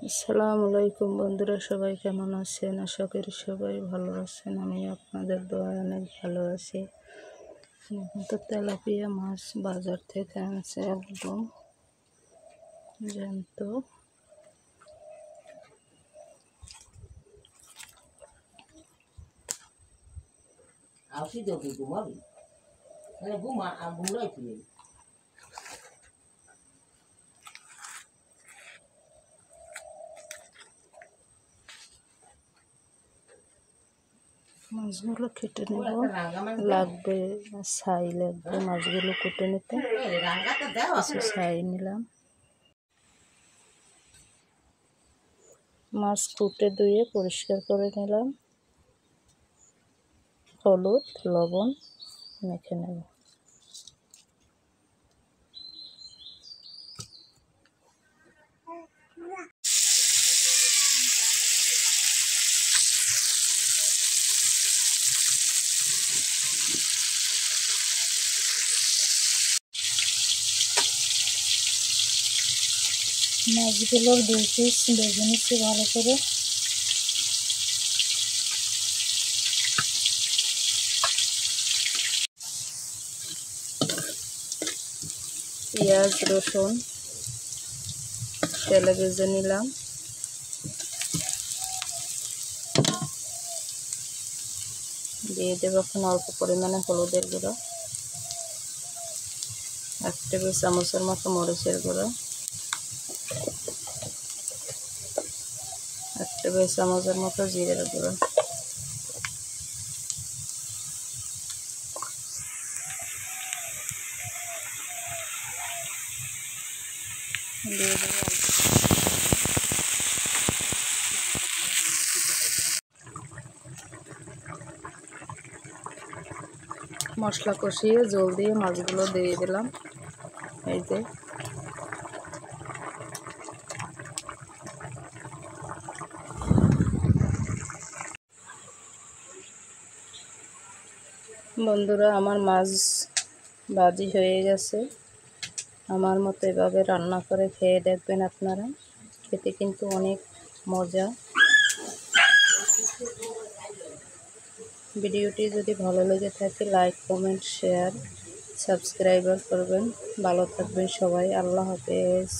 আসসালামু আলাইকুম বন্ধুরা, সবাই কেমন আছেন? আশা করি সবাই ভালো আছেন। আমি আপনাদের দোয়ায় অনেক ভালো আছি। এখন তো তেলাপিয়া মাছ বাজার থেকে আনছে, একদম জ্যান্ত। মাছগুলো কেটে নেব, লাগবে ছাই, লাগবে মাছগুলো কেটে নিতে। কিছু ছাই নিলাম। মাছ কুটে ধুয়ে পরিষ্কার করে নিলাম। হলুদ লবণ মেখে নেব। মাছগুলোর 2 পিস ভেজে নিচ্ছি ভালো করে। পেঁয়াজ রসুন তেলে ভেজে নিলাম। দিয়ে দেবো এখন অল্প পরিমাণে হলুদের গুঁড়ো, 1 টেবিল চামচের মতো মরিচের গুঁড়ো, 1 টেবিল চামচের মতো জিরের গুঁড়ো, দিয়ে দেবো মশলা কষিয়ে জল দিয়ে মাছগুলো দিয়ে দিলাম। এই যে বন্ধুরা, আমার মাছ ভাজি হয়ে গেছে। আমার মতো এভাবে রান্না করে খেয়ে দেখবেন আপনারা, খেতে কিন্তু অনেক মজা। ভিডিওটি যদি ভালো লেগে থাকে লাইক কমেন্ট শেয়ার সাবস্ক্রাইব করবেন। ভালো থাকবেন সবাই। আল্লাহ হাফেজ।